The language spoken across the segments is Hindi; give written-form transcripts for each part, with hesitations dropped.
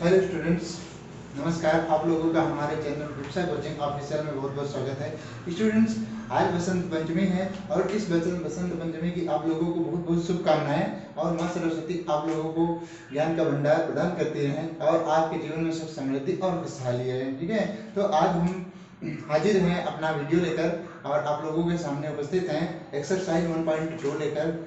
हेलो स्टूडेंट्स, नमस्कार। आप लोगों का हमारे चैनल विप्सा कोचिंग ऑफिशियल में बहुत बहुत स्वागत है। स्टूडेंट्स, आज बसंत पंचमी है और इस बसंत पंचमी की आप लोगों को बहुत बहुत शुभकामनाएं और माँ सरस्वती आप लोगों को ज्ञान का भंडार प्रदान करती रहें और आपके जीवन में सुख समृद्धि और खुशहाली है। ठीक है, तो आज हम हाजिर हैं अपना वीडियो लेकर और आप लोगों के सामने उपस्थित हैं एक्सरसाइज 1.2 लेकर,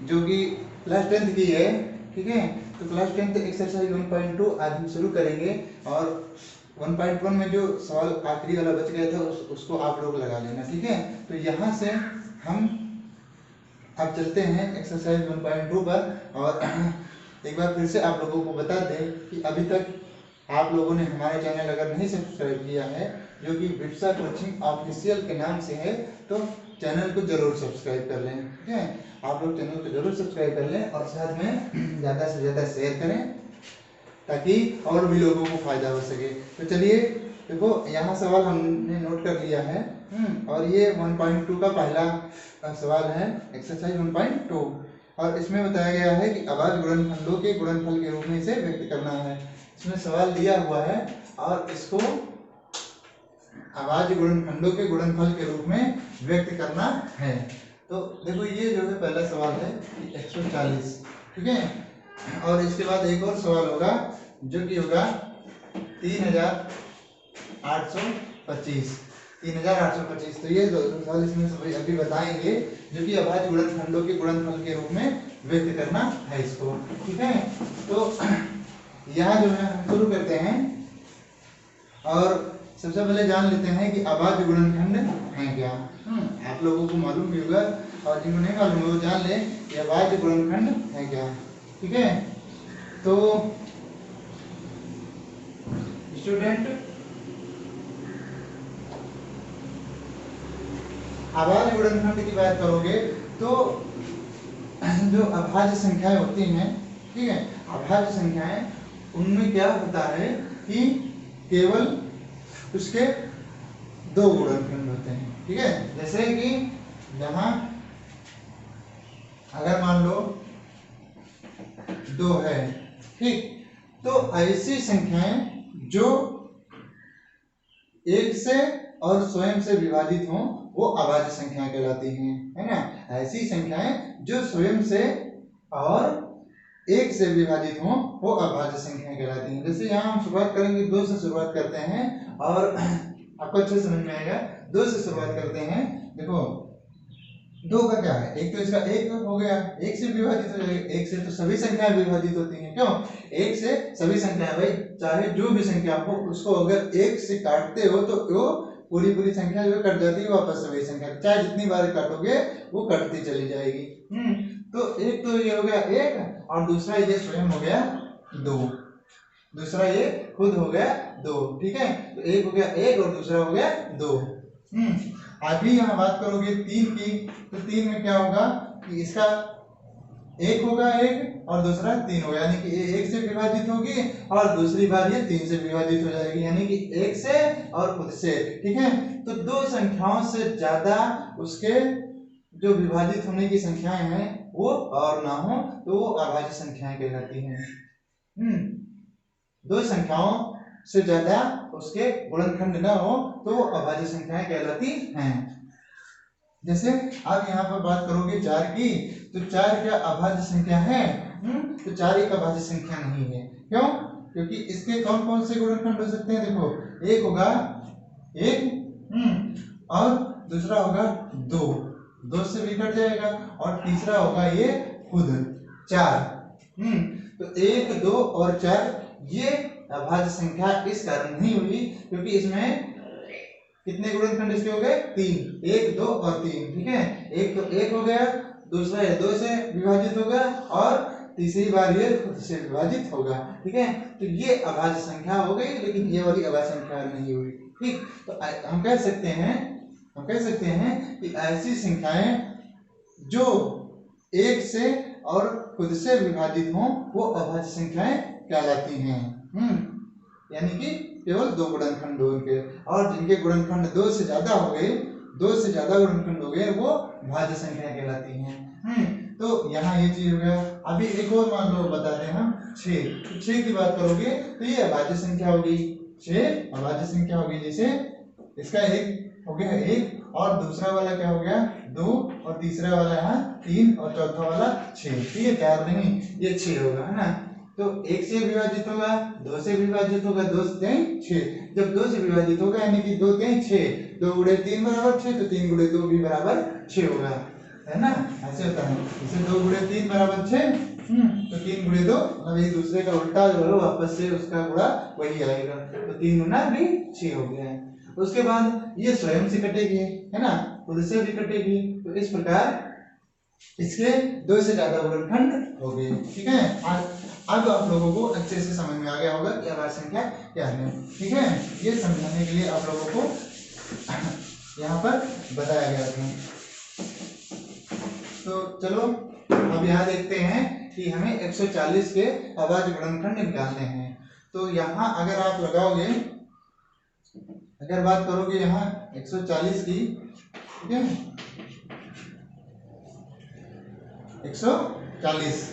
जो कि क्लास 10th की है। ठीक है, तो क्लास 10th एक्सरसाइज 1.2 आज हम शुरू करेंगे और 1.1 में जो सवाल आखिरी वाला बच गया था उसको आप लोग लगा लेना। ठीक है, तो यहाँ से हम अब चलते हैं एक्सरसाइज 1.2 पर और एक बार फिर से आप लोगों को बता दें कि अभी तक आप लोगों ने हमारा चैनल अगर नहीं सब्सक्राइब किया है, जो कि विप्सा कोचिंग ऑफिशियल के नाम से है, तो चैनल को जरूर सब्सक्राइब कर लें। ठीक है, आप लोग चैनल को जरूर सब्सक्राइब कर लें और साथ में ज़्यादा से ज़्यादा शेयर करें ताकि और भी लोगों को फायदा हो सके। तो चलिए देखो, यहाँ सवाल हमने नोट कर लिया है और ये 1.2 का पहला सवाल है एक्सरसाइज 1.2 और इसमें बताया गया है कि अभाज्य गुणनखंडों के गुणनफल के रूप में इसे व्यक्त करना है। इसमें सवाल दिया हुआ है और इसको अभाज्य गुणनखंडों के गुणनफल के रूप में व्यक्त करना है। तो देखो, ये जो है पहला सवाल है 140। ठीक है, और इसके बाद एक और सवाल होगा जो कि होगा 3825। तो ये दो सवाल इसमें सभी अभी बताएंगे, जो कि अभाज्य गुणनखंडों के गुणनफल के रूप में व्यक्त करना है इसको। ठीक है, तो यहाँ जो है हम शुरू करते हैं और सबसे पहले जान लेते हैं कि अभाज्य गुणनखंड है क्या। आप लोगों को मालूम भी होगा और जिनको नहीं मालूम है वो जान ले कि अभाज्य गुणनखंड है क्या। ठीक है, तो स्टूडेंट, अभाज्य गुणनखंड की बात करोगे तो जो अभाज्य संख्याएं होती हैं, ठीक है, अभाज्य संख्याएं उनमें क्या होता है कि केवल उसके दो गुणनखंड होते हैं। ठीक है, जैसे कि यहाँ अगर मान लो 2 है, ठीक, तो ऐसी संख्याएं जो एक से और स्वयं से विभाजित हों वो अभाज्य संख्याएं कहलाती हैं, है ना। ऐसी संख्याएं जो स्वयं से और एक से विभाजित हों वो अभाज्य संख्याएं कहलाती हैं। जैसे यहाँ हम शुरुआत करेंगे 2 से शुरुआत करते हैं और आपको अच्छे समझ में आएगा। 2 से शुरुआत करते हैं। देखो 2 का क्या है, एक तो इसका 1 हो गया, 1 से विभाजित हो जाएगा। 1 से तो सभी संख्याएं विभाजित होती हैं, क्यों? 1 से सभी संख्याएं, भाई चाहे जो भी संख्या हो उसको अगर 1 से काटते हो तो वो पूरी संख्या जो कट जाती है वापस से वही संख्या, चाहे जितनी बार काटोगे वो कटती चली जाएगी। तो एक तो ये हो गया 1 और दूसरा ये स्वयं हो गया 2, दूसरा ये खुद हो गया 2। ठीक है, तो एक हो गया 1 और दूसरा हो गया 2। अभी यहाँ बात करोगे 3 की, तो 3 में क्या होगा कि इसका एक होगा 1 और दूसरा 3 होगा, यानी कि 1 से विभाजित होगी और दूसरी बार ये 3 से विभाजित हो जाएगी, यानी कि 1 से और खुद से। ठीक है, तो दो संख्याओं से ज्यादा उसके जो विभाजित होने की संख्याएं हैं वो और ना हो तो वो अभाज्य संख्याएं कहलाती हैं। दो संख्याओं से ज्यादा उसके गुणनखंड ना हो तो वो अभाज्य संख्याएं कहलाती हैं। जैसे आप यहाँ पर बात करोगे 4 की, तो 4 क्या अभाज्य संख्या है? तो 4 एक अभाज्य संख्या नहीं है। क्यों? क्योंकि इसके कौन कौन से गुणनखंड हो सकते हैं? देखो, एक होगा 1 और दूसरा होगा 2 से भी कट जाएगा और तीसरा होगा ये खुद 4। तो 1, 2 और 4 ये अभाज्य संख्या इस कारण नहीं हुई क्योंकि इसमें कितने गुणनखंड इसके हो गए? 3, 1, 2 और 3। ठीक है, एक तो 1 हो गया, दूसरा ये 2 से विभाजित होगा और तीसरी बार ये खुद से विभाजित होगा। ठीक है, तो ये अभाज्य संख्या हो गई, लेकिन ये वाली अभाज्य संख्या नहीं हुई। ठीक, तो हम कह सकते हैं कि ऐसी संख्याएं जो एक से और खुद से विभाजित हों वो अभाज्य संख्याएं कहलाती हैं। यानी कि केवल 2 गुणनखंड होंगे और जिनके गुणनखंड 2 से ज्यादा हो गए, 2 से ज्यादा गुणनखंड हो गए वो भाज्य संख्याएं कहलाती हैं। तो यहाँ ये चीज हो गया। अभी एक और मान लो बताते हैं हम 6, तो 6 की बात करोगे तो ये अभाज्य संख्या होगी, 6 अभाज्य संख्या होगी। जैसे इसका एक हो गया 1 और दूसरा वाला क्या हो गया 2 और तीसरा वाला यहाँ 3 और चौथा वाला 6, ठीक है 4 नहीं ये 6 होगा, है ना। तो 1 से विभाजित होगा, 2 से विभाजित होगा, 2 से 3 6, जब 2 से विभाजित होगा यानी कि 2 3 6, 2 गुणे 3 बराबर 6, तो 3 गुणे 2 भी बराबर 6 होगा, है ना। ऐसे होता है, जैसे 2 गुणे 3 बराबर 6, तो 3 गुणे 2 मतलब एक दूसरे का उल्टा जो है वापस से उसका गुणा वही आएगा, तो 3 गुना भी 6 हो गया है। उसके बाद ये स्वयं से कटेगी, है ना, खुद से भी कटेगी, तो इस प्रकार इसके 2 से ज्यादा गुणनखंड हो गए, ठीक है। अब आप लोगों को अच्छे से समझ में आ गया होगा कि अभाज्य संख्या क्या है, ठीक है। ये समझाने के लिए आप लोगों को यहाँ पर बताया गया था। तो चलो अब यहाँ देखते हैं कि हमें 140 के अभाज्य गुणनखंड निकालने हैं। तो यहाँ अगर आप लगाओगे, अगर बात करोगे यहाँ 140 की, ठीक है 140,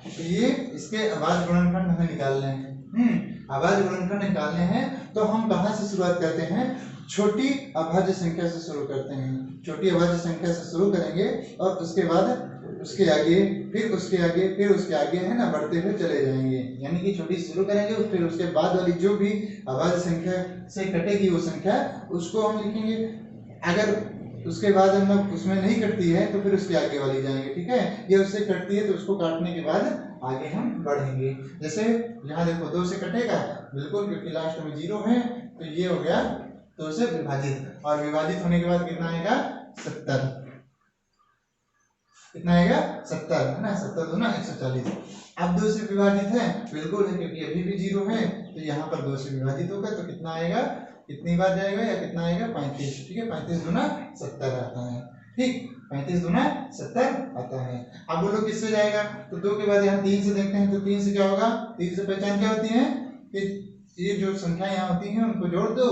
तो ये इसके अभाज्य गुणनखंड हमें निकालने हैं। अभाज्य गुणनखंड निकालने हैं तो हम कहाँ से शुरुआत करते हैं, छोटी अभाज्य संख्या से शुरू करते हैं। छोटी अभाज्य संख्या से शुरू करेंगे और उसके बाद उसके आगे, फिर उसके आगे, फिर उसके आगे, है ना, बढ़ते हुए चले जाएंगे। यानी कि छोटी शुरू करेंगे, फिर उसके बाद वाली जो भी अभाज्य संख्या से कटेगी वो संख्या उसको हम लिखेंगे। अगर उसके बाद हम उसमें नहीं कटती है तो फिर उसके आगे वाली जाएंगे, ठीक है। ये उससे कटती है तो उसको काटने के बाद आगे हम बढ़ेंगे। जैसे यहाँ देखो 2 से कटेगा बिल्कुल, क्योंकि लास्ट में 0 है, तो ये हो गया 2 से विभाजित, और विभाजित होने के बाद कितना आएगा 70, कितना आएगा 70, है ना, 70 दूना 140। अब 2 से विभाजित है बिल्कुल है, क्योंकि अभी भी 0 है, तो यहाँ पर 2 से विभाजित होगा तो कितना आएगा, कितनी बार जाएगा या कितना आएगा 35, ठीक है 35 दूना 70 आता है, ठीक 35 दूना 70 आता है। अब बोलो किससे जाएगा, तो 2 के बाद यहाँ 3 से देखते हैं, तो 3 से क्या होगा, 3 से पहचान क्या होती है कि ये जो संख्या यहाँ होती है उनको जोड़ दो,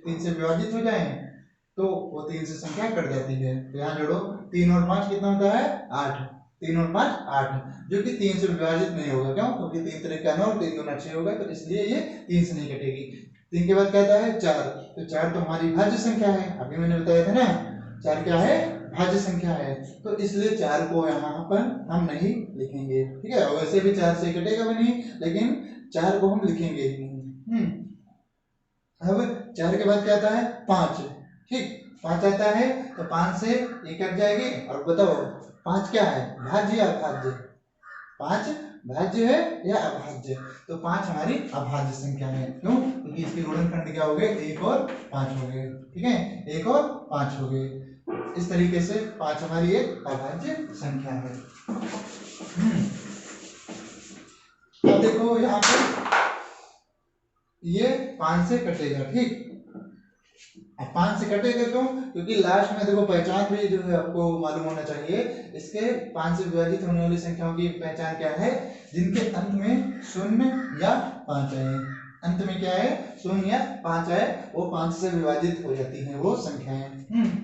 3 से विभाजित हो जाए तो वो 3 से संख्या कट जाती है। तो यहाँ जोड़ो, 3 और 5 कितना होता है 8, 3 और 5 8, जो कि 3 से विभाजित नहीं होगा, क्यों, क्योंकि 3 3 का 9 और 3 दूना 6 होगा, तो इसलिए ये 3 से नहीं कटेगी। 3 के बाद क्या आता है 4, तो 4 तो हमारी भाज्य संख्या है, अभी मैंने बताया था ना 4 क्या है, भाज्य संख्या है, तो इसलिए 4 को यहाँ पर हम नहीं लिखेंगे, ठीक है। वैसे भी 4 से कटेगा भी नहीं, लेकिन 4 को हम लिखेंगे ही नहीं। अब 4 के बाद क्या आता है 5, ठीक 5 आता है, तो 5 से ये कट जाएगी। और बताओ 5 क्या है, भाज्य या अभाज्य, 5 भाज्य है या अभाज्य, तो 5 हमारी अभाज्य संख्या है, क्यों, क्योंकि इसके गुणनखंड क्या हो गए 1 और 5 हो गए, ठीक है 1 और 5 हो गए। इस तरीके से 5 हमारी एक अभाज्य संख्या है। अब देखो यहाँ पर ये 5 से कटेगा, ठीक, अब 5 से कटेगा क्यों, क्योंकि लास्ट में देखो पहचान भी जो है आपको मालूम होना चाहिए। इसके 5 से विभाजित होने वाली संख्याओं की पहचान क्या है, जिनके अंत में 0 या 5 आए, अंत में क्या है 0 या 5 आए, वो 5 से विभाजित हो जाती है वो संख्याएं।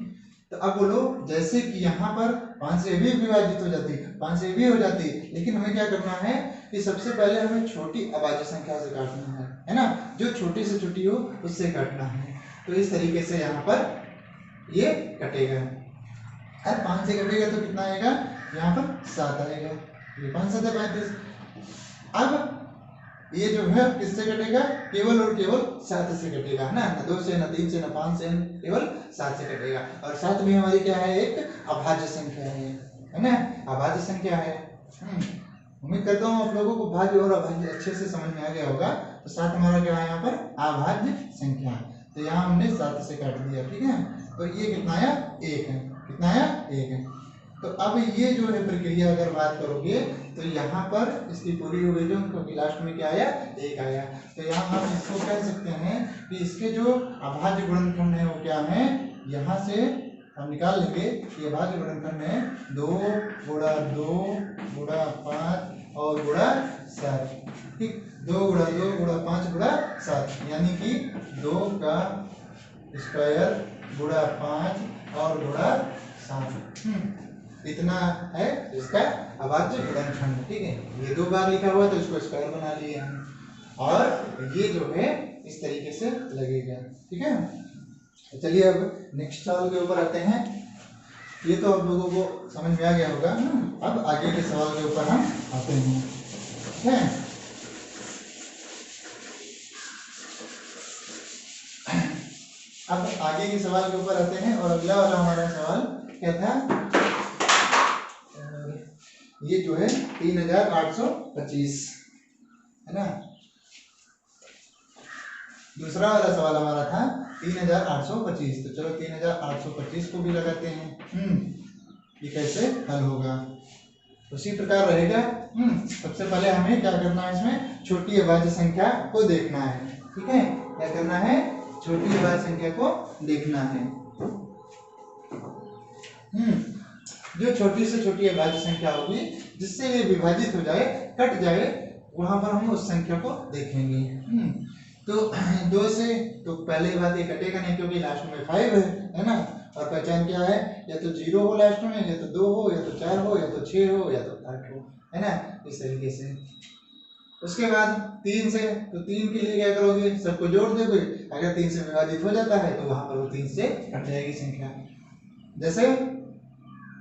तो अब बोलो, जैसे कि यहाँ पर 5 से भी विभाजित हो जाती, 5 से भी हो जाती, लेकिन हमें क्या करना है कि सबसे पहले हमें छोटी अभाज्य संख्या से काटना है ना, जो छोटी से छोटी हो उससे काटना है। तो इस तरीके से यहाँ पर ये कटेगा, अरे 5 से कटेगा तो कितना आएगा, यहाँ पर 7 आएगा, ये 5 7 35। अब ये जो है किससे कटेगा, केवल और केवल 7 से कटेगा, है ना 2 से, न 3 से, न 5 से, केवल 7 से कटेगा। और 7 भी हमारी क्या है, एक अभाज्य संख्या है ना, अभाज्य संख्या है। उम्मीद करता हूँ आप लोगों को भाज्य और अभाज्य अच्छे से समझ में आ गया होगा। तो 7 हमारा क्या है यहाँ पर, अभाज्य संख्या, तो यहाँ हमने 7 से काट दिया, ठीक है। तो ये कितना आया 1 है, कितना आया 1 है। तो अब ये जो है प्रक्रिया अगर बात करोगे तो यहाँ पर इसकी पूरी हो गई, जो क्योंकि लास्ट में क्या आया 1 आया, तो यहाँ हम इसको कह सकते हैं कि इसके जो अभाज्य गुणनखंड है वो क्या है, यहाँ से हम निकाल लेंगे कि अभाज्य गुणनखंड है 2 गुणा 2 गुणा 5 और गुणा 7, ठीक 2 गुणा 2 गुणा 5 गुणा 7, यानी कि 2 का स्क्वायर गुणा 5 और गुणा 7। इतना है इसका अभाज्य गुणनखंड। ठीक है, ये 2 बार लिखा हुआ तो इसको स्क्वायर बना लिए हम, और ये जो है इस तरीके से लगेगा। ठीक है, चलिए अब नेक्स्ट सवाल के ऊपर आते हैं। ये तो आप लोगों को समझ में आ गया होगा। अब आगे के सवाल के ऊपर हम आते हैं। ठीक है, अब आगे के सवाल के ऊपर आते हैं, और अगला वाला हमारा सवाल क्या था? ये जो है 3825 है ना। दूसरा वाला सवाल हमारा था 3825। तो चलो 3825 को भी लगाते हैं। ये कैसे हल होगा? उसी प्रकार रहेगा। सबसे पहले हमें क्या करना है, इसमें छोटी अभाज्य संख्या को देखना है। ठीक है, क्या करना है? छोटी अभाज्य संख्या को देखना है। जो छोटी से छोटी अभाज्य संख्या होगी जिससे ये विभाजित हो जाए, कट जाए, वहां पर हम उस संख्या को देखेंगे। तो 2 से तो पहले बात ये कटेगा नहीं, क्योंकि लास्ट में 5 है ना। और पहचान क्या है? या तो 0 हो लास्ट में, या तो 2 हो, या तो 4 हो, या तो 6 हो, या तो 8 हो, है ना, इस तरीके से। उसके बाद 3 से, तो 3 के लिए क्या करोगे? सबको जोड़ दोगे। अगर 3 से विभाजित हो जाता है तो वहां पर वो 3 से कट जाएगी संख्या। जैसे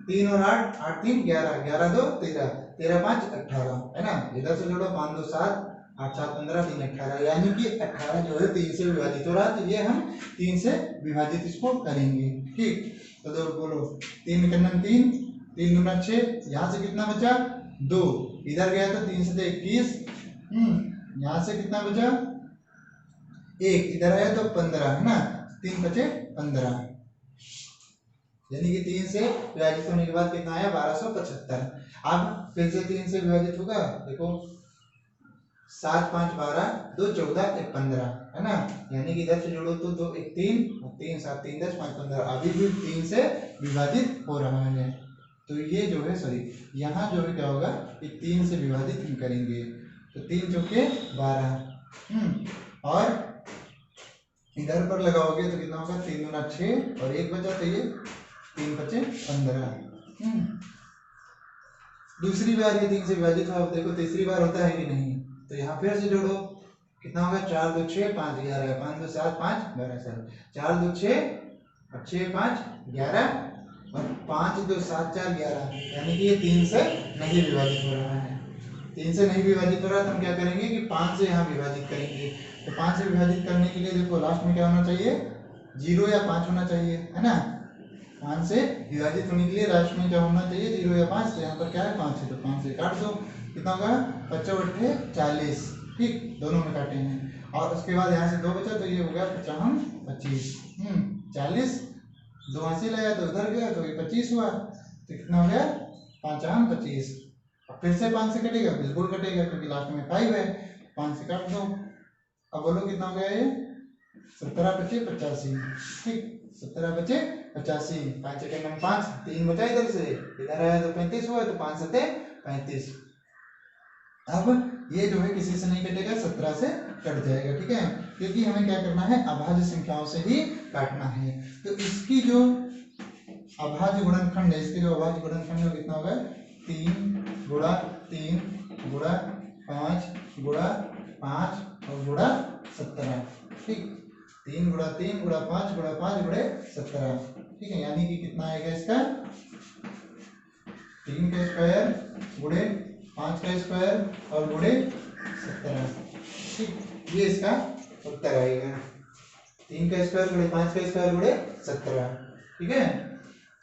3 और 8, 8 3 11, 11 2 13, 13 5 18, है ना। इधर से जोड़ो, 5 2 7, 8 7 15, 3 18, यानी कि 18 जो है 3 से विभाजित हो रहा है। तो ये हम 3 से विभाजित इसको करेंगे। ठीक, तो दो बोलो, 3 कन्नम 3, 3 दूना 6, यहाँ से कितना बचा? 2, इधर गया तो 3 से 21, यहाँ से कितना बचा? 1, इधर आया तो 15, है ना। 3 बचे 15, यानी कि 3 से विभाजित होने के बाद कितना आया? 1275। अब फिर से 3 से विभाजित होगा, देखो 7 5 12, 2 14 1 15, है ना। यानी कि इधर से जोड़ो तो 2 1 3, 3 7 3 10 5 15, अभी भी 3 से विभाजित हो रहा है। तो ये जो है, सॉरी, यहाँ जो है क्या होगा कि 3 से विभाजित हम करेंगे, तो 3 चौके 12, और इधर पर लगाओगे तो कितना होगा? 3 दूना 6, और 1 बचा तो ये 3 बचे 15। दूसरी बार ये 3 से विभाजित हुआ, देखो तीसरी बार होता है कि नहीं। तो यहाँ फिर से जोड़ो, कितना होगा? 4 2 6 5 11, 5 2 7 5 12 7, 4 2 6 और 6 5 11, और 5 2 7 4 11, यानी कि ये 3 से नहीं विभाजित हो रहा है। 3 से नहीं विभाजित हो रहा है तो हम क्या करेंगे कि 5 से यहाँ विभाजित करेंगे। तो 5 से विभाजित करने के लिए देखो लास्ट में क्या होना चाहिए? 0 या 5 होना चाहिए, है ना। 5 से विभाजित होने के लिए लास्ट में क्या होना चाहिए? 0 या 5। तो यहाँ पर क्या है? 5 है, तो 5 से काट दो, कितना होगा? 55 8 40। ठीक, दोनों में काटे हैं। और उसके बाद यहाँ से 2 बचा, तो ये हो गया 55 25, 40, 2 यहाँ से लाया तो उधर गया, तो ये 25 हुआ। तो कितना हो गया? 5 25। अब फिर से 5 से कटेगा? बिल्कुल कटेगा, क्योंकि लास्ट में 5 है। 5 से काट दो, अब बोलो कितना हो गया? ये 17 बचे 85। ठीक, 17 बचे 85, 5 के नंबर 5, 3 बचा इधर से, इधर आया तो 35 हुआ, तो 5 7 35। अब ये जो है किसी से नहीं कटेगा, 17 से कट जाएगा। ठीक है, क्योंकि हमें क्या करना है? अभाज्य संख्याओं से ही काटना है। तो इसकी जो अभाज्य गुणनखंड है, इसके जो अभाज्य गुणनखंड है कितना होगा? 3 गुणा 3 गुणा 5 गुणा 5 और गुणा 17। ठीक, 3 गुणा 3 गुणा 5 गुणा 5 गुणे 17। ठीक है, यानी कि कितना आएगा इसका? 3 का स्क्वायर गुणे 5 का स्क्वायर और गुणे 17। ठीक, ये इसका उत्तर आएगा, 3 का स्क्वायर गुणे 5 का स्क्वायर गुणे 17। ठीक है,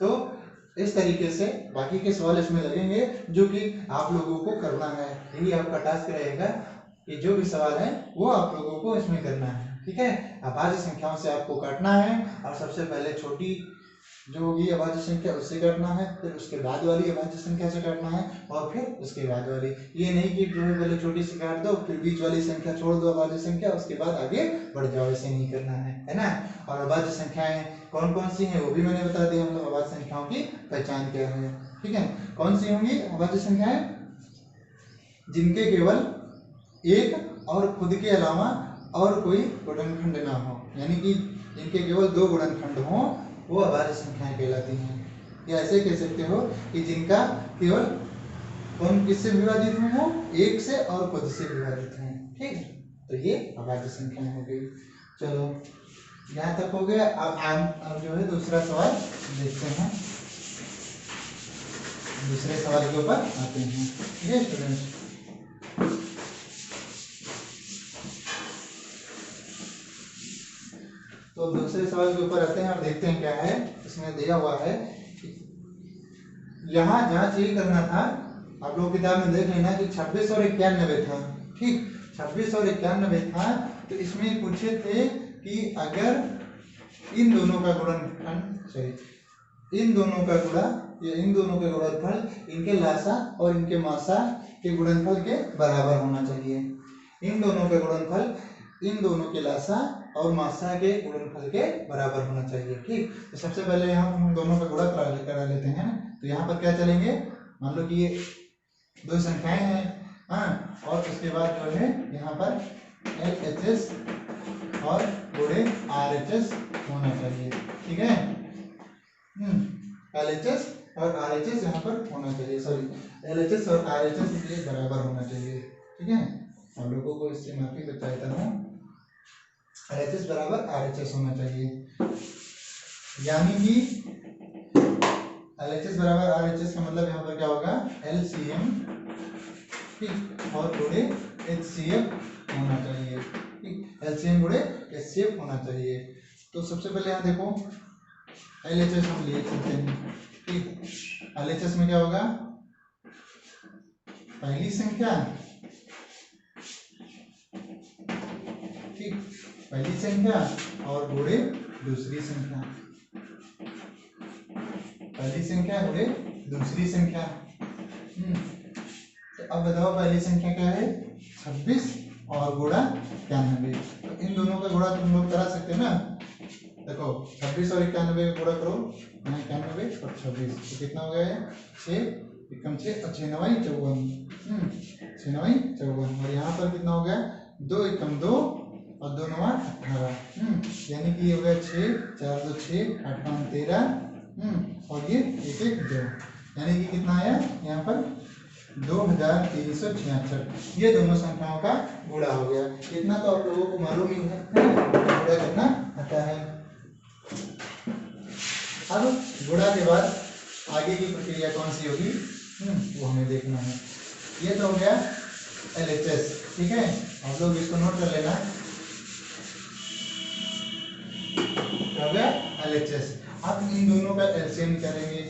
तो इस तरीके से बाकी के सवाल इसमें लगेंगे, जो कि आप लोगों को करना है। यही आपका टास्क रहेगा कि जो भी सवाल है वो आप लोगों को इसमें करना है। ठीक है, अभाज्य संख्याओं से आपको काटना है, और सबसे पहले छोटी जो होगी अभाज्य संख्या उससे काटना है, फिर उसके बाद वाली अभाज्य संख्या से काटना है, और फिर उसके बाद वाली। ये नहीं कि जो है पहले छोटी से काट दो, फिर बीच वाली संख्या छोड़ दो अभाज्य संख्या, उसके बाद आगे बढ़ जाओ, ऐसे नहीं करना है ना। और अभाज्य संख्याएं कौन कौन सी हैं वो भी मैंने बता दिया। हम लोग अभाज्य संख्याओं की पहचान क्या है। ठीक है, कौन सी होंगी अभाज्य संख्याएं? जिनके केवल एक और खुद के अलावा और कोई गुणनखंड ना हो, यानी कि जिनके केवल 2 गुणनखंड हो, वो अभाज्य संख्याएं कहलाती हैं। या ऐसे कह सकते हो कि जिनका केवल कौन किससे विभाजित हुए हो, एक से और खुद से विभाजित हैं। ठीक, तो ये अभाज्य संख्याएं हो गई। चलो यहाँ तक हो गया। अब जो है दूसरा सवाल देखते हैं, दूसरे सवाल के ऊपर आते हैं। ठीक है स्टूडेंट्स, तो दूसरे सवाल के ऊपर आते हैं और देखते हैं क्या है इसमें दिया हुआ है। यहाँ जांच ये करना था, आप लोग किताब में देख लेना कि 26 और 91 था। ठीक, 26 और 91 था, तो इसमें पूछे थे कि अगर इन दोनों का गुणनफल, इन दोनों का गुणा या इन दोनों के गुणनफल इनके लासा और इनके मासा के गुणनफल के बराबर होना चाहिए। इन दोनों के गुणनफल इन दोनों के लासा और मासा के गुणनफल के बराबर होना चाहिए। ठीक, तो सबसे पहले यहाँ हम दोनों का गुणा करा लेते हैं। तो यहाँ पर क्या चलेंगे, मान लो कि ये दो संख्याएं हैं, हाँ, और उसके बाद जो है यहाँ पर LHS और गुणे RHS होना चाहिए। ठीक है, LHS और RHS यहाँ पर होना चाहिए, सॉरी LHS और RHS इसलिए बराबर होना चाहिए। ठीक है, हम लोगों को इससे माफी चाहता हूँ, LHS बराबर RHS होना चाहिए, यानी कि LHS बराबर RHS का मतलब यहाँ पर क्या होगा, LCM ठीक और गुणे HCF होना चाहिए। ठीक, LCM गुणे HCF होना चाहिए। तो सबसे पहले यहाँ देखो LHS हम ले सकते हैं। ठीक, LHS में क्या होगा, पहली संख्या, ठीक, पहली संख्या और गुणे दूसरी संख्या, पहली संख्या गुणे दूसरी संख्या। तो अब बताओ पहली संख्या क्या है, 26 और गुणा 91। तो इन दोनों का गुणा तुम लोग करा सकते हो ना। देखो 26 और 91 का गुणा करो, 91 और 26, तो कितना हो गया है, 6 एकम 6 और 6 9 54, 6 9 54, और यहाँ पर कितना हो गया, 2 एकम 2 और 2 9 18, यानी कि ये हो गया 6 4 2 6 8 5 13, और ये 1 1 2, यानी कि कितना आया यहाँ पर 2366। ये दोनों संख्याओं का गुणा हो गया। इतना तो आप लोगों को मालूम ही है, गुणा करना आता है। अब गुणा के बाद आगे की प्रक्रिया कौन सी होगी, वो हमें देखना है। ये तो हो गया LHS। ठीक है, आप लोग इसको नोट कर लेना, हो गया LHS। अब इन दोनों का LCM करेंगे।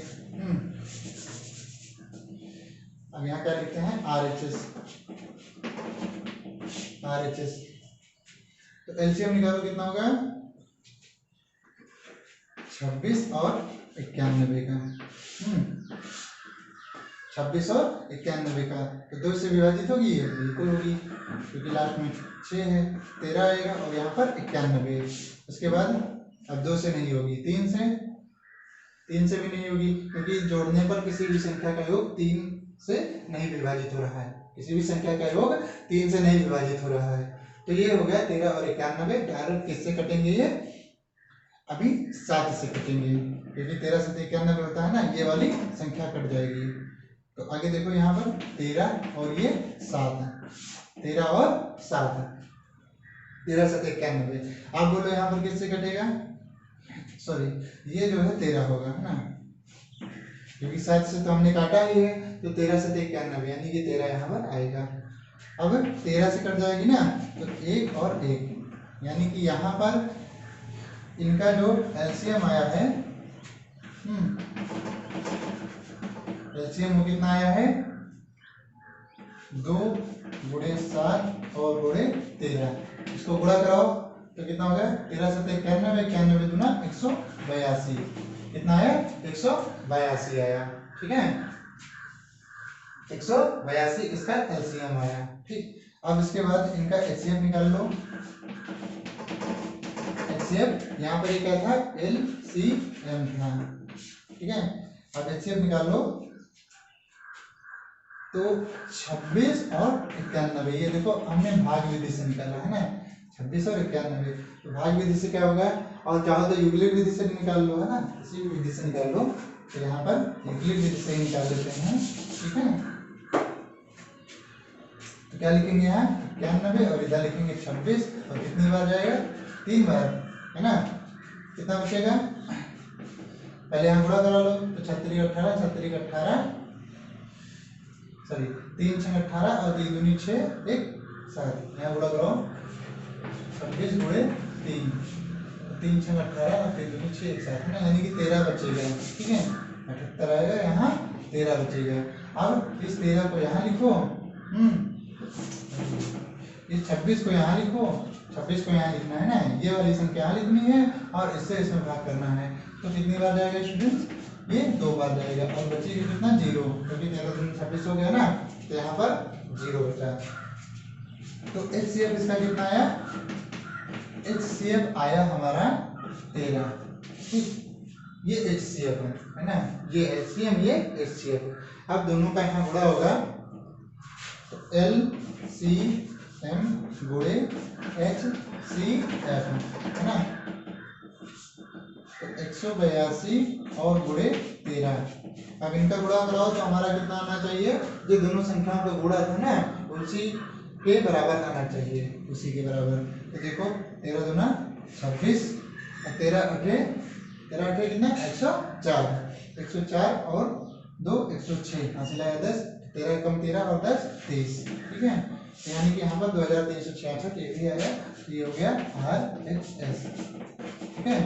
अब यहाँ क्या लिखते हैं, RHS। तो LCM निकालो, कितना होगा, 26 और 91 का, 26 और 91 का, तो 2 से विभाजित होगी, ये बिल्कुल होगी क्योंकि लास्ट में 6 है, 13 आएगा और यहाँ पर 91। उसके बाद अब 2 से नहीं होगी, 3 से भी नहीं होगी, क्योंकि जोड़ने पर किसी भी संख्या का योग 3 से नहीं विभाजित हो रहा है, किसी भी संख्या का योग 3 से नहीं विभाजित हो रहा है। तो ये हो गया 13 और 91। डायरेक्ट किससे कटेंगे, ये अभी 7 से कटेंगे, क्योंकि 13 से 91 होता है ना, ये वाली संख्या कट जाएगी। तो आगे देखो यहाँ पर 13 और ये 7, 13 और 7, 13 से 91। आप बोलो यहाँ पर किससे कटेगा, सॉरी ये जो है 13 होगा, है ना, क्योंकि 7 से तो हमने काटा ही है, तो 13 से 91, यानी कि 13 यहाँ पर आएगा। अब 13 से कट जाएगी ना, तो 1 और 1, यानी कि यहाँ पर इनका जो LCM आया है, LCM कितना आया है, 2 गुणे 7 और गुणे 13। इसको गुणा कराओ तो कितना हो गया, 13 से 91, 91 दूना 182, कितना आया, 182 आया। ठीक है, 182 इसका LCM आया। ठीक, अब इसके बाद इनका HCF निकाल लो। HCF यहाँ पर ये क्या था, LCM था। ठीक है, अब HCF निकाल लो, तो 26 और 91, ये देखो हमने भाग विधि से निकाला है ना, 26 और 91, तो भाग विधि से क्या होगा, और चाहो तो युगलिक विधि से निकाल लो, है ना, किसी भी विधि से निकाल लो, तो यहाँ पर इक्लिप भी से निकाल देते हैं, ठीक है। तो क्या लिखेंगे यहाँ 91 और इधर लिखेंगे 26 और कितनी बार जाएगा 3 बार, है ना। कितना बचेगा, पहले यहाँ गुणा करा लो, तो 36 18 36 18 सॉरी 3 6 18 और 3 दूनी 6 1 7, यहाँ गुणा करो 26 गुणे 3, 3 6 18 और 3 दूनी 6 1 7, है ना, यानी कि 13 बचेगा, ठीक है। 78 आएगा, यहाँ 13 बचेगा। अब इस 13 को यहाँ लिखो, इस 26 को यहाँ लिखो, 26 को यहाँ लिखना है ना, ये वाली संख्या यहाँ लिखनी है और इससे इसमें भाग करना है। तो कितनी बार जाएगा स्टूडेंट्स, ये 2 बार जाएगा और बचेगा कितना 0, क्योंकि 13 दूनी 26 हो गया ना, तो यहाँ पर 0 बचा। तो HCF इसका कितना आया, HCF आया हमारा 13, ठीक। ये HCF है ना, ये HCM ये HCF। अब दोनों का यहाँ गुणा होगा, तो LCM गुणे HCF, है ना। तो 182 और गुणे 13। अब इनका गुणा कराओ तो हमारा कितना आना चाहिए, जो दोनों संख्याओं का गुणा था ना उसी के बराबर आना चाहिए, उसी के बराबर। तो देखो 13 दूना 26 और 13 अठे कितना 104, 104 और 2 106, हासिल आया 10, 13 कम 13 और 10 23, ठीक है। यानी कि यहाँ पर 2366 ये भी आया, ये हो गया RHS, ठीक है।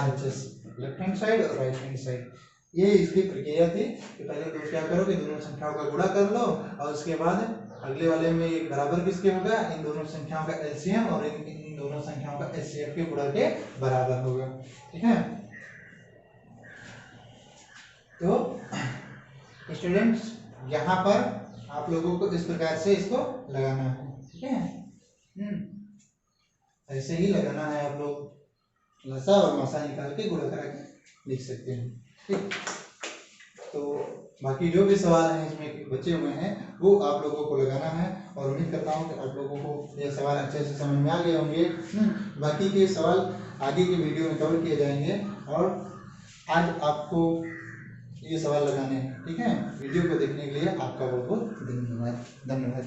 RHS लेफ्ट हैंड साइड और राइट हैंड साइड, ये इसकी प्रक्रिया थी कि पहले तो क्या करो कि दोनों संख्याओं का गुणा कर लो और उसके बाद अगले वाले में बराबर किसके होगा, इन दोनों संख्याओं का LCM और इन दोनों संख्याओं का HCF के गुणा के बराबर होगा, ठीक है। तो स्टूडेंट्स यहाँ पर आप लोगों को इस प्रकार से इसको लगाना है, ठीक है। ऐसे ही लगाना है, आप लोग लसा और मसा निकाल के गुणा करा के लिख सकते हैं, ठीक। तो बाकी जो भी सवाल हैं इसमें बचे हुए हैं वो आप लोगों को लगाना है और उम्मीद करता हूँ कि आप लोगों को ये सवाल अच्छे से समझ में आ गए होंगे। बाकी के सवाल आगे के वीडियो में कवर किए जाएंगे और आज आपको ये सवाल लगाने हैं, ठीक है। वीडियो को देखने के लिए आपका बहुत बहुत धन्यवाद।